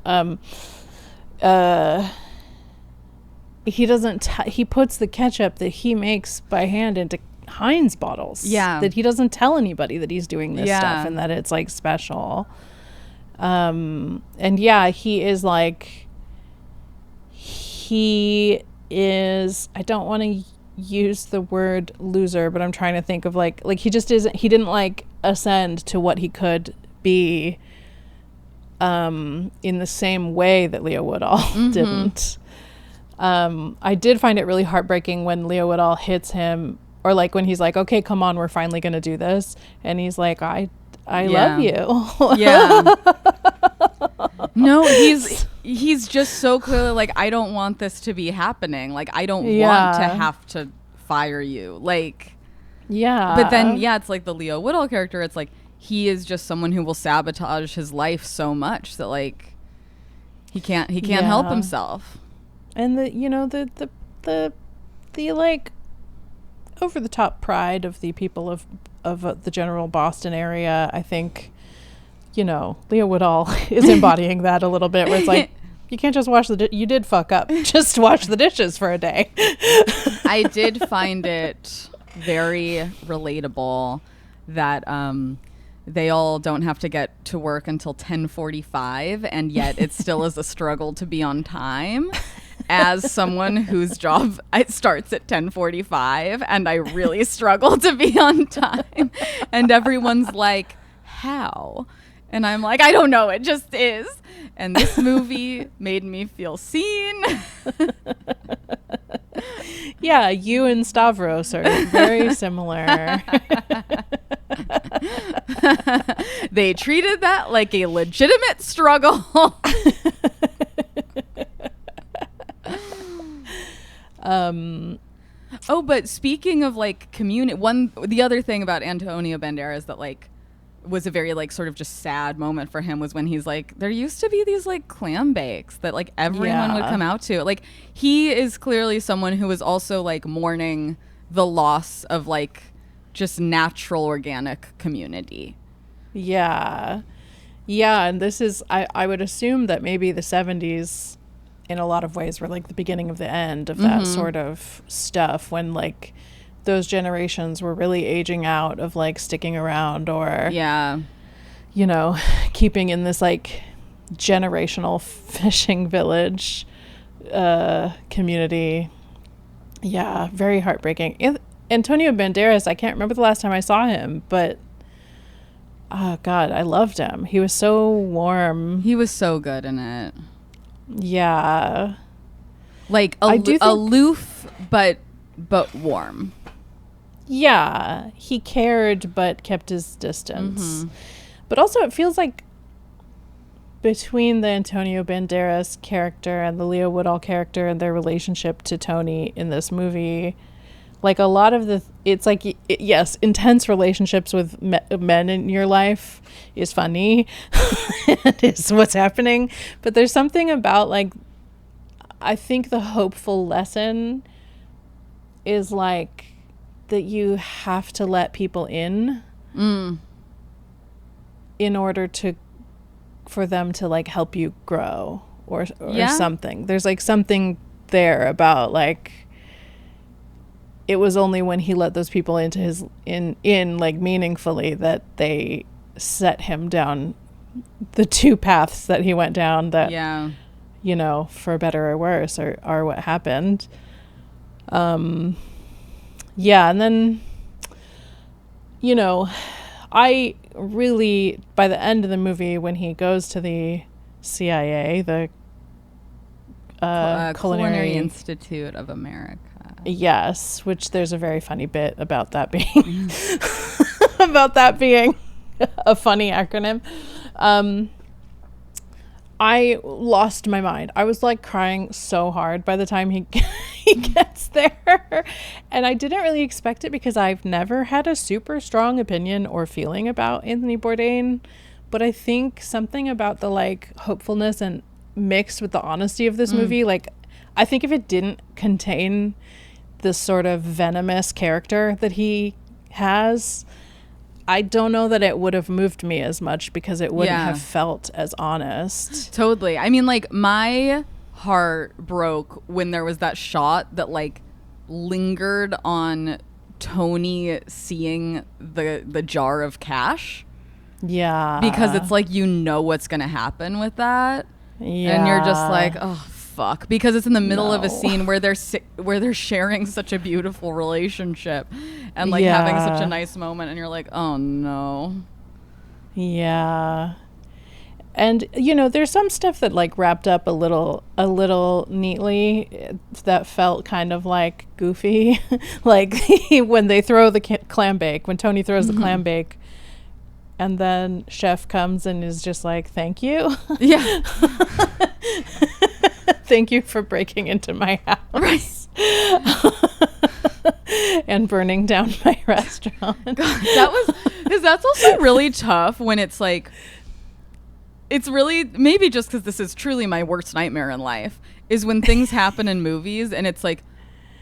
he doesn't he puts the ketchup that he makes by hand into Heinz bottles, that he doesn't tell anybody that he's doing this stuff and that it's like special. And he is like, he is, I don't want to use the word loser, but I'm trying to think of like he just isn't, he didn't like ascend to what he could be in the same way that Leo Woodall didn't. I did find it really heartbreaking when Leo Woodall hits him, or like when he's like, okay, come on, we're finally gonna do this, and he's like, I love you. No, he's just so clearly like, I don't want this to be happening, like I don't want to have to fire you, like but then it's like the Leo Woodall character, it's like he is just someone who will sabotage his life so much that like he can't help himself. And the like over the top pride of the people of the general Boston area, I think, Leo Woodall is embodying that a little bit, where it's like, you can't just wash you did fuck up, just wash the dishes for a day. I did find it very relatable that they all don't have to get to work until 10:45, and yet it still is a struggle to be on time. As someone whose job it starts at 10:45, and I really struggle to be on time, and everyone's like, how? And I'm like, I don't know, it just is. And this movie made me feel seen. Yeah, you and Stavros are very similar. They treated that like a legitimate struggle. Oh, but speaking of like community, the other thing about Antonio Banderas that like was a very like sort of just sad moment for him was when he's like, there used to be these like clam bakes that like everyone would come out to. Like he is clearly someone who is also like mourning the loss of like just natural organic community. Yeah. Yeah. And this is, I would assume that maybe the 70s in a lot of ways were like the beginning of the end of that sort of stuff, when like those generations were really aging out of like sticking around or, you know, keeping in this like generational fishing village community. Yeah, very heartbreaking. Antonio Banderas, I can't remember the last time I saw him, but oh God, I loved him. He was so warm. He was so good in it. Yeah. Like aloof, but warm. Yeah, he cared but kept his distance. But also it feels like between the Antonio Banderas character and the Leo Woodall character and their relationship to Tony in this movie, like a lot of it's like, yes, intense relationships with men in your life is funny. It is what's happening. But there's something about like, I think the hopeful lesson is like that you have to let people in order for them to like help you grow or something. There's like something there about like, it was only when he let those people into his in like meaningfully that they set him down the two paths that he went down that, you know, for better or worse are what happened. Yeah. And then, you know, I really, by the end of the movie, when he goes to the CIA, the Culinary Institute of America. Yes, which there's a very funny bit about that being a funny acronym. I lost my mind. I was like crying so hard by the time he gets there. And I didn't really expect it because I've never had a super strong opinion or feeling about Anthony Bourdain. But I think something about the like hopefulness and mixed with the honesty of this movie, like I think if it didn't contain this sort of venomous character that he has, I don't know that it would have moved me as much because it wouldn't have felt as honest. Totally. I mean, like my heart broke when there was that shot that like lingered on Tony seeing the jar of cash. Yeah. Because it's like, you know what's going to happen with that. Yeah. And you're just like, oh, fuck. Because it's in the middle of a scene where they're sharing such a beautiful relationship and like having such a nice moment. And you're like, oh, no. Yeah. And, you know, there's some stuff that like wrapped up a little neatly that felt kind of like goofy. Like when they throw the clam bake, when Tony throws the clam bake, and then Chef comes and is just like, thank you. Yeah. Thank you for breaking into my house. Right. And burning down my restaurant. God, that's also really tough when it's like, it's really, maybe just because this is truly my worst nightmare in life, is when things happen in movies and it's like,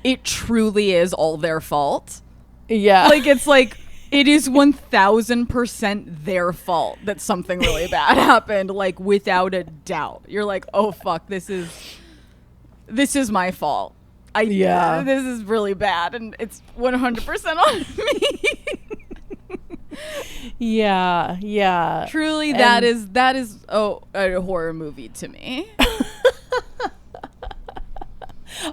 it truly is all their fault. Yeah. Like, it's like, it is 1000% their fault that something really bad happened, like without a doubt. You're like, oh fuck, this is my fault. This is really bad, and it's 100% on me. Yeah. Truly, that is a horror movie to me.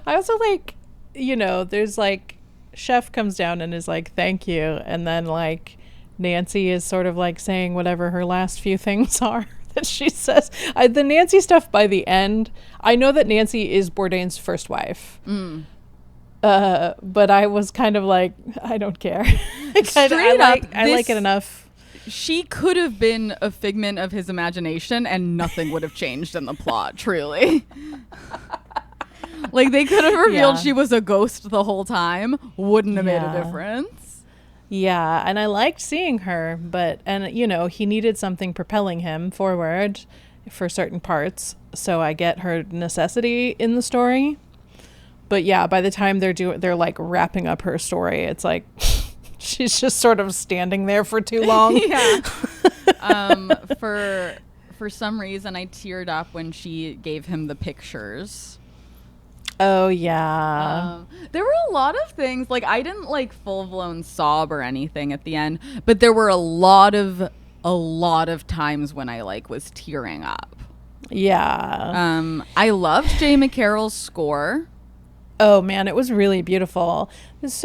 I also like, you know, there's like, Chef comes down and is like, thank you, and then like Nancy is sort of like saying whatever her last few things are that she says. The Nancy stuff by the end, I know that Nancy is Bourdain's first wife. But I was kind of like, I don't care. I like it enough. She could have been a figment of his imagination and nothing would have changed in the plot, truly. Like, they could have revealed she was a ghost the whole time. Wouldn't have made a difference. Yeah, and I liked seeing her, and you know, he needed something propelling him forward for certain parts, so I get her necessity in the story. But yeah, by the time they're like wrapping up her story, it's like she's just sort of standing there for too long. Yeah. For some reason, I teared up when she gave him the pictures. Oh yeah. There were a lot of things, like, I didn't like full blown sob or anything at the end, but there were a lot of times when I like was tearing up. Yeah. I loved Jay McCarroll's score. Oh man, it was really beautiful. It was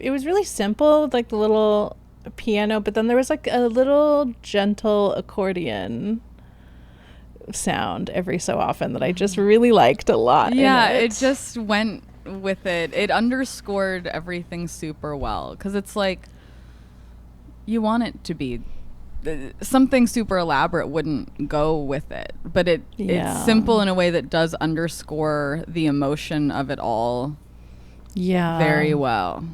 it was really simple, like the little piano, but then there was like a little gentle accordion sound every so often that I just really liked a lot. Yeah, it just went with it. It underscored everything super well, because it's like, you want it to be something super elaborate wouldn't go with it, but it's simple in a way that does underscore the emotion of it all very well.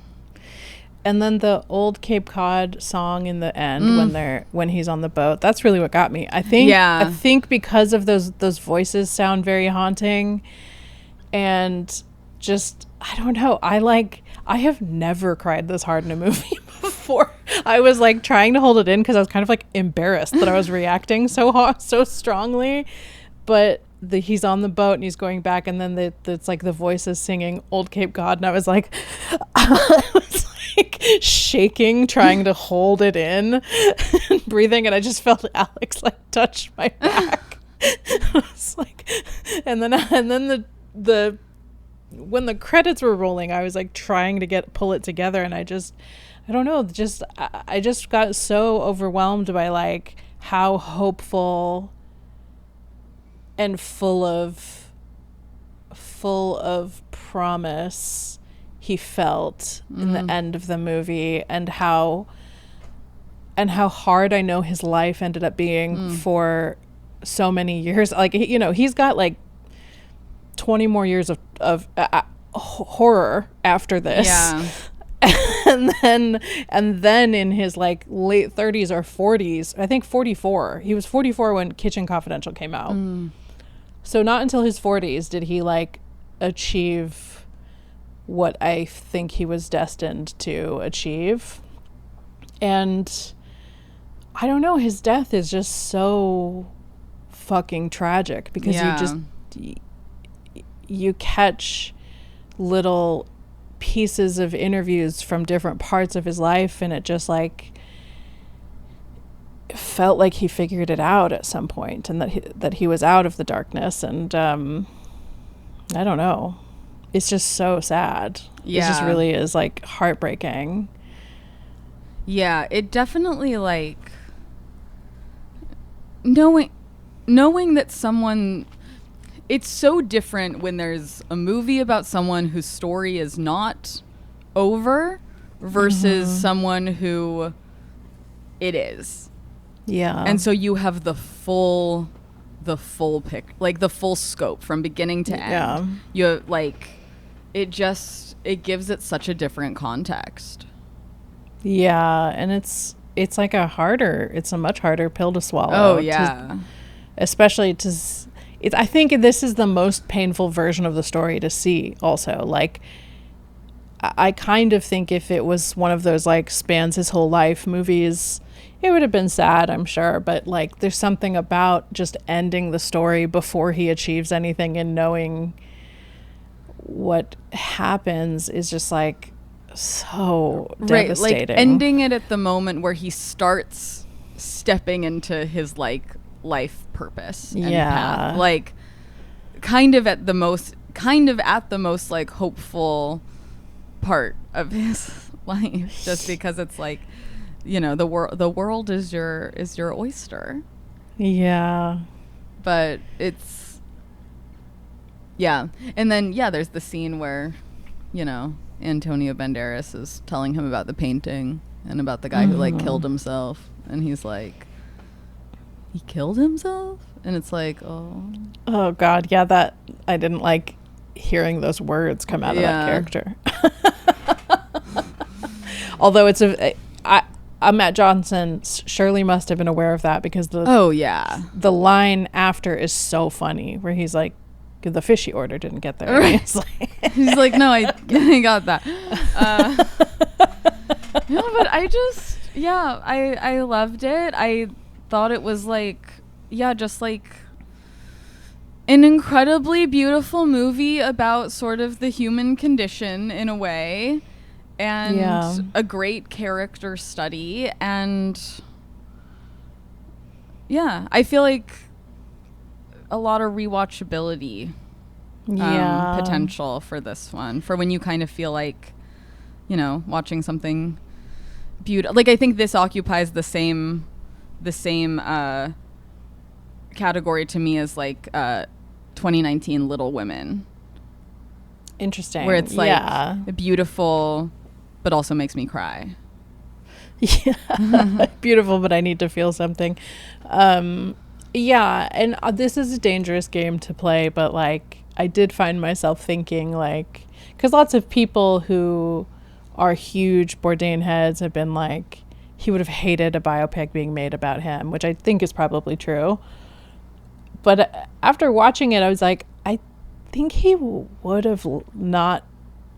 And then the old Cape Cod song in the end when he's on the boat, that's really what got me. I think because of those voices sound very haunting, and just, I don't know, I have never cried this hard in a movie before. I was like trying to hold it in because I was kind of like embarrassed that I was reacting so strongly. But he's on the boat and he's going back, and then it's like the voices singing Old Cape Cod, and I was like shaking, trying to hold it in and breathing, and I just felt Alex like touch my back. I was like, and then the when the credits were rolling, I was like trying to pull it together, and I don't know, I just got so overwhelmed by like how hopeful and full of promise he felt in the end of the movie, and how hard I know his life ended up being for so many years. Like, you know, he's got like 20 more years of horror after this. Yeah. and then in his like late 30s or 40s, I think 44. He was 44 when Kitchen Confidential came out. So not until his 40s did he like achieve what I think he was destined to achieve. And I don't know, his death is just so fucking tragic, because you catch little pieces of interviews from different parts of his life, and it just like felt like he figured it out at some point, and that he was out of the darkness. And I don't know, it's just so sad. It just really is like heartbreaking. Yeah, it definitely, like, knowing that someone, it's so different when there's a movie about someone whose story is not over versus someone who it is. Yeah. And so you have the full pic, like the full scope from beginning to end. Yeah. You like, it gives it such a different context. Yeah, and it's like it's a much harder pill to swallow. Oh yeah. Especially I think this is the most painful version of the story to see also. Like, I kind of think if it was one of those like spans his whole life movies, it would have been sad, I'm sure. But like, there's something about just ending the story before he achieves anything, and knowing what happens is just like so devastating. Like ending it at the moment where he starts stepping into his like life purpose and path. Like kind of at the most like hopeful part of his life, just because it's like the world is your oyster. Yeah. But it's, yeah. And then, there's the scene where, Antonio Banderas is telling him about the painting and about the guy who like killed himself. And he's like, he killed himself? And it's like, oh God. Yeah. That I didn't like hearing those words come out of that character. Although Matt Johnson surely must have been aware of that, because the line after is so funny, where he's like, the fish he ordered didn't get there. Right. He's like, no, I got that. No, but I loved it. I thought it was like, just like an incredibly beautiful movie about sort of the human condition in a way. And a great character study. And I feel like a lot of rewatchability potential for this one, for when you kind of feel like, watching something beautiful. Like, I think this occupies the same category to me as like 2019 Little Women. Interesting. Where it's like beautiful, but also makes me cry. Yeah. Beautiful, but I need to feel something. And this is a dangerous game to play, but like, I did find myself thinking, like, because lots of people who are huge Bourdain heads have been like, he would have hated a biopic being made about him, which I think is probably true. But after watching it, I was like, I think he would have not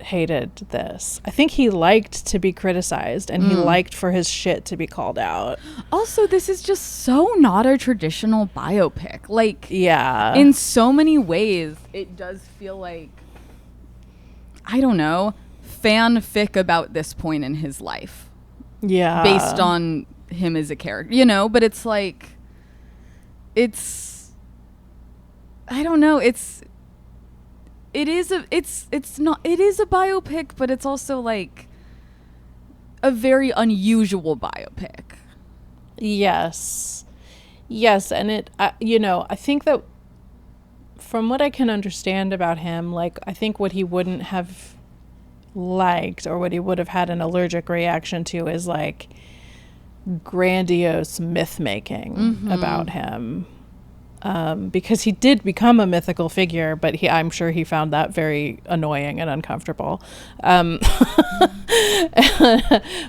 hated this. I think he liked to be criticized, and he liked for his shit to be called out. Also, this is just so not a traditional biopic. Like, in so many ways, it does feel like, I don't know, fanfic about this point in his life. Yeah. Based on him as a character, but it's like, I don't know, it is a biopic, but it's also like a very unusual biopic. Yes, and I think that from what I can understand about him, like, I think what he wouldn't have liked, or what he would have had an allergic reaction to, is like grandiose myth making about him. Because he did become a mythical figure, but I'm sure he found that very annoying and uncomfortable.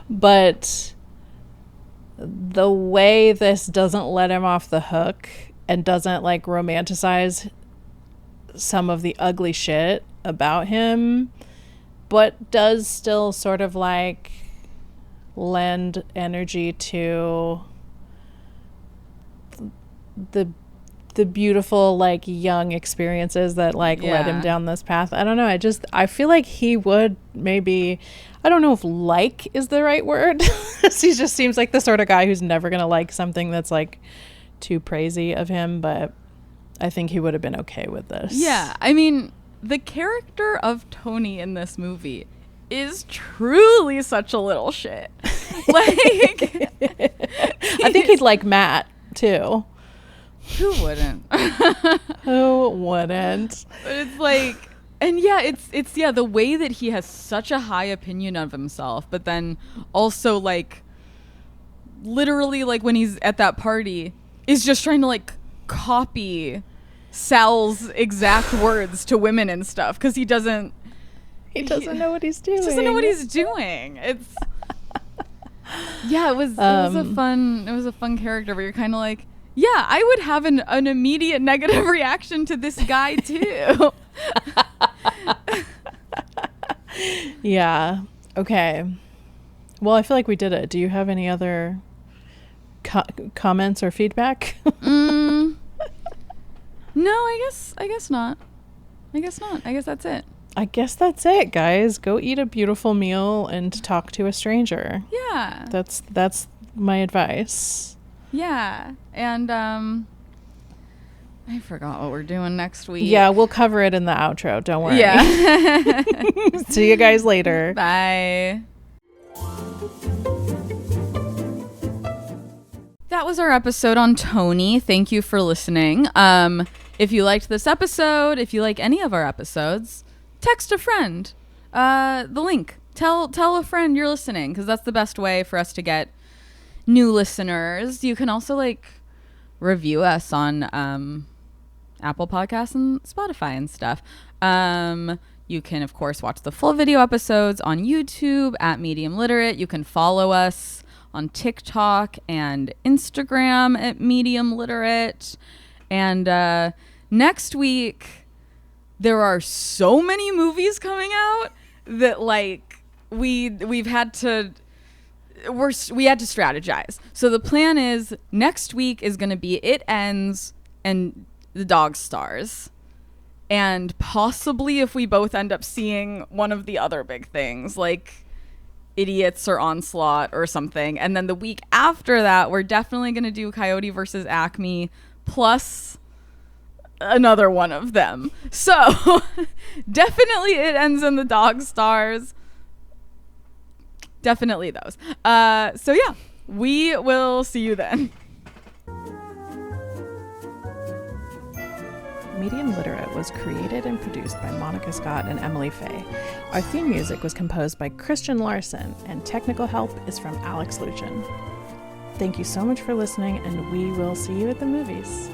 But the way this doesn't let him off the hook, and doesn't like romanticize some of the ugly shit about him, but does still sort of like lend energy to the beautiful, like, young experiences that like led him down this path. I don't know. I feel like he would maybe, I don't know if like is the right word. He just seems like the sort of guy who's never going to like something that's like too praisey of him, but I think he would have been okay with this. Yeah. I mean, the character of Tony in this movie is truly such a little shit. Like, I think he'd like Matt too. Who wouldn't? Who wouldn't? But it's like, and it's the way that he has such a high opinion of himself, but then also like literally like when he's at that party is just trying to like copy Sal's exact words to women and stuff, because he doesn't know what he's doing. He doesn't know what he's doing. It's it was a fun character where you're kind of like, yeah, I would have an immediate negative reaction to this guy too. Yeah. Okay. Well, I feel like we did it. Do you have any other comments or feedback? No, I guess not. I guess that's it. I guess that's it, guys. Go eat a beautiful meal and talk to a stranger. Yeah. That's my advice. Yeah. And I forgot what we're doing next week. Yeah, we'll cover it in the outro. Don't worry. Yeah. See you guys later. Bye. That was our episode on Tony. Thank you for listening. If you liked this episode, if you like any of our episodes, text a friend the link. Tell a friend you're listening, because that's the best way for us to get new listeners. You can also review us on Apple Podcasts and Spotify and stuff. You can, of course, watch the full video episodes on YouTube at Medium Literate. You can follow us on TikTok and Instagram at Medium Literate. And next week, there are so many movies coming out that we had to strategize. So the plan is next week is going to be It Ends and The Dog Stars. And possibly if we both end up seeing one of the other big things, like Idiots or Onslaught or something. And then the week after that, we're definitely going to do Coyote versus Acme plus another one of them. So definitely It Ends in The Dog Stars. Definitely those. So yeah, we will see you then. Medium Literate was created and produced by Monika Scott and Emily Faye. Our theme music was composed by Christian Larson, and technical help is from Alex Luchin. Thank you so much for listening, and we will see you at the movies.